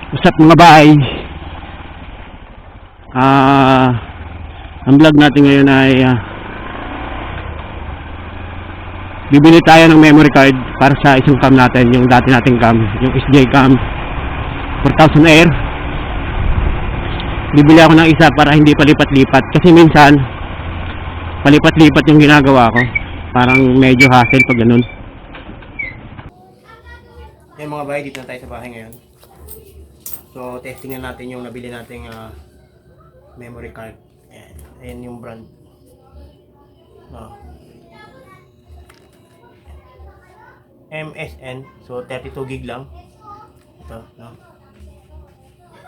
What's up mga bay? Ang vlog natin ngayon ay bibili tayo ng memory card para sa isang cam natin, yung dati nating cam, yung SJ cam 4000 Air. Bibili ako ng isa para hindi palipat-lipat kasi minsan palipat-lipat yung ginagawa ko, parang medyo hassle pag ganun. Yan mga bay, dito na tayo sa bahay ngayon. So, testing na natin yung nabili nating memory card. Ayan yung brand. MSN. So, 32 gig lang. Ito, no?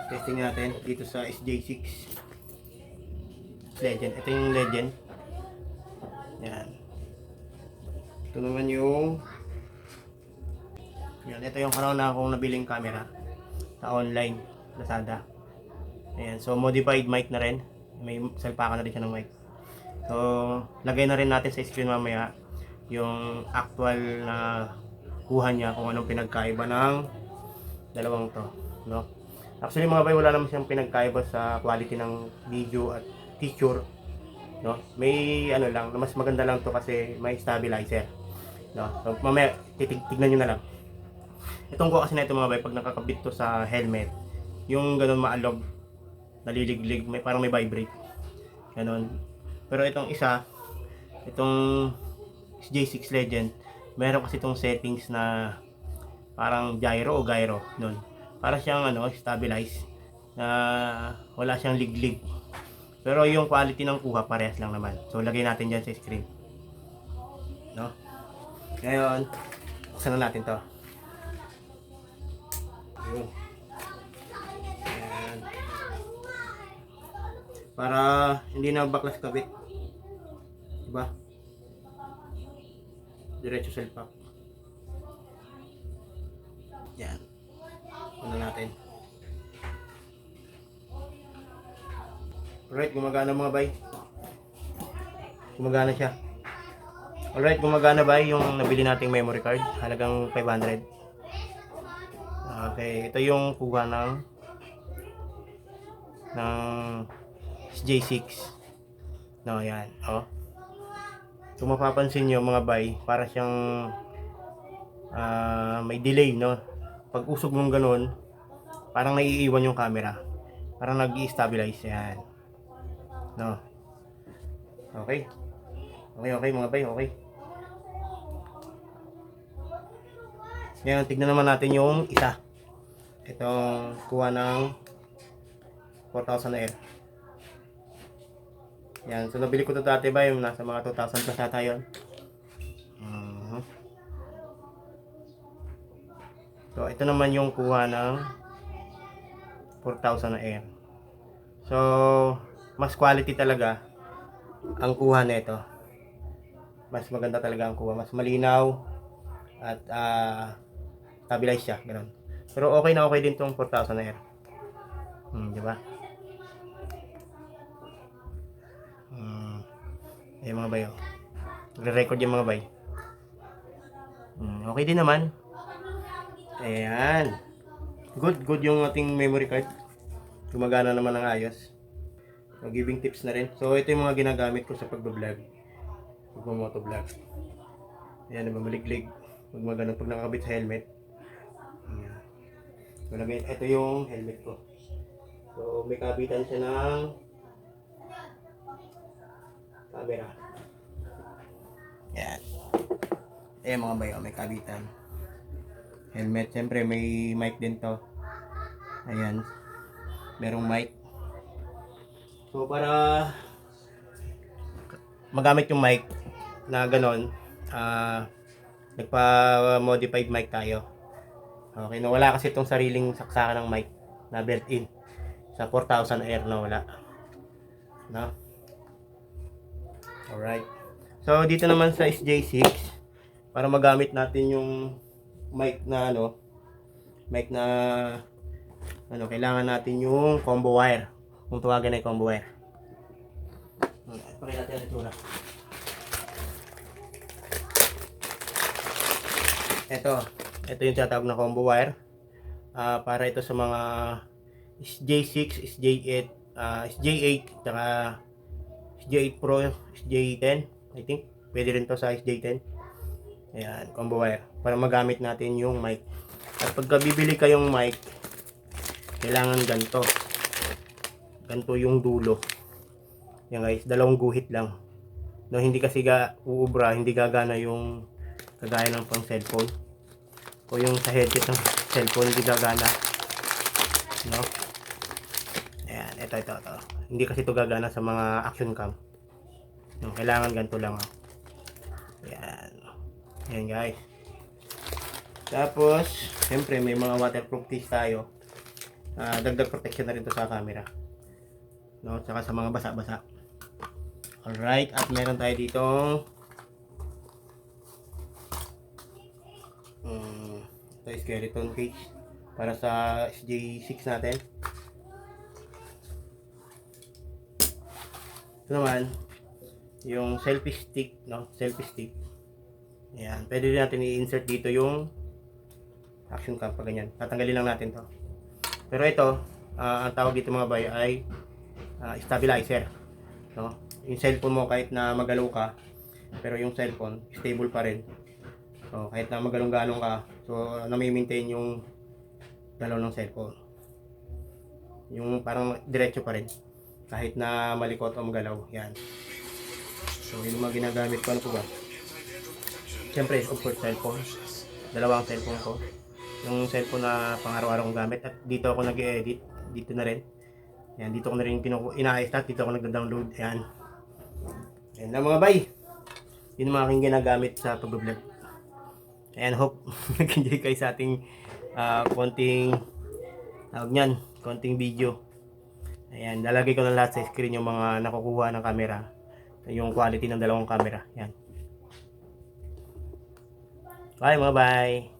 Testing natin dito sa SJ6 Legend. Ito yung Legend. Yan. Ito naman yung yan. Ito yung karoon na akong nabiling camera sa online, Lazada. Ayan, so modified mic na rin. May salpakan na rin siya ng mic. So, lagay na rin natin sa screen mamaya yung actual na kuha niya, kung anong pinagkaiba ng dalawang to, no? Actually mga bay, wala naman siyang pinagkaiba sa quality ng video at picture, no? May ano lang, mas maganda lang to kasi may stabilizer, no? So, mamaya tignan nyo na lang. Itong kuha kasi na ito mga bay, pag nakakabit to sa helmet, yung ganun maalog, naliliglig, may parang may vibrate, ganun. Pero itong isa, itong SJ6 Legend, meron kasi itong settings na parang gyro o gyro nun. Para siyang ano, stabilize, na wala siyang liglig. Pero yung quality ng kuha parehas lang naman. So lagay natin dyan sa screen, no? Ngayon, buksan na natin to. Ayan. Para hindi na baklas kabit, diba? Diretso selpak. Yan. Ano natin. Alright, gumagana mga bay. Gumagana siya. Alright, gumagana bay yung nabili nating memory card. Halagang 500. Okay, ito yung kuha ng SJ6. No, yan. Oh. Kung mapapansin nyo mga bay, para siyang may delay, no? Pag usog mong ganun, parang naiiwan yung camera. Parang nag-i-stabilize. Yan. No? Okay. Okay mga bay, okay. Ngayon, tignan naman natin yung isa. Itong kuha ng 4000 Air. Yan, so nabili ko ito dati ba, yung nasa mga 2,000 plus ata yun. So ito naman yung kuha ng 4,000 Air. So mas quality talaga ang kuha nito. Mas maganda talaga ang kuha, mas malinaw at stabilize siya, ganoon. Pero okay na okay din tong 4,000 Air. Di ba? Ayan mga bay, nagre-record yung mga bay. Okay din naman. Ayan. Good yung ating memory card. Gumagana naman ng ayos. So, giving tips na rin. So, ito yung mga ginagamit ko sa pag-vlog. Pag-motovlog. Ayan, nagmamaliglig. Magmagano pag nakakabit sa helmet. Ayan. So, ito yung helmet ko. So, may kabitan siya ng camera. Yan. Ayan mga bayo, may kabitan. Helmet, siyempre may mic din to. Ayan. Merong mic. So para magamit yung mic na ganon, nagpa-modified mic tayo. Okay, nawala kasi itong sariling saksakan ng mic na built-in sa 4,000 Air, nawala. No? Alright. So, dito naman sa SJ6, para magamit natin yung mic na kailangan natin yung combo wire. Kung tawagan ay combo wire. Pakita natin ang itsura. Ito yung tinatawag na combo wire. para ito sa mga SJ6, SJ8, SJ8, tsaka SJ8 Pro, SJ10, I think. Pwede rin to sa SJ10. Ayan, combo wire. Para magamit natin yung mic. At pagka bibili kayong mic, kailangan ganito. Ganito yung dulo. Yan guys, dalawang guhit lang. No, hindi kasi uubra, hindi gagana yung kagaya ng pang cellphone. O yung sa headset ng cellphone, hindi gagana. No? Ayan, ito. Hindi kasi ito gagana sa mga action cam. No, kailangan ganito lang. Oh. Ayan. Ayan guys. Tapos, siyempre may mga waterproof case tayo. Dagdag protection na rin to sa camera. No, saka sa mga basa-basa. Alright, at meron tayo dito ito skeleton case para sa SJ6 natin. Ito naman yung selfie stick, no? Selfie stick. Ayan, pwede rin natin i-insert dito yung action cam pa ganyan. Tatanggalin lang natin to. Pero ito, ang tawag dito mga bay ay stabilizer, no? Yung cellphone mo kahit na magalaw ka, pero yung cellphone stable pa rin. So, kahit na magalong-galong ka, so nami-maintain yung galaw ng cellphone. Yung parang diretso pa rin kahit na malikot o magalaw. Yan. So, yun yung mga ginagamit ko. Ano po ba? Siyempre, of course, cellphone. Dalawang cellphone ko. Yung cellphone na pang-araw-araw kong gamit. At dito ako nag-edit. Dito na rin. Yan, dito ko na rin ina-start. Dito ako nagda-download. Yan. Yan na mga bay. Yun yung mga aking ginagamit sa pag-vlog. And hope nag-enjoy kayo sa ating konting konting video. Ayan, lalagay ko na lahat sa screen yung mga nakukuha ng camera. Yung quality ng dalawang camera. Yan. Bye mga bye.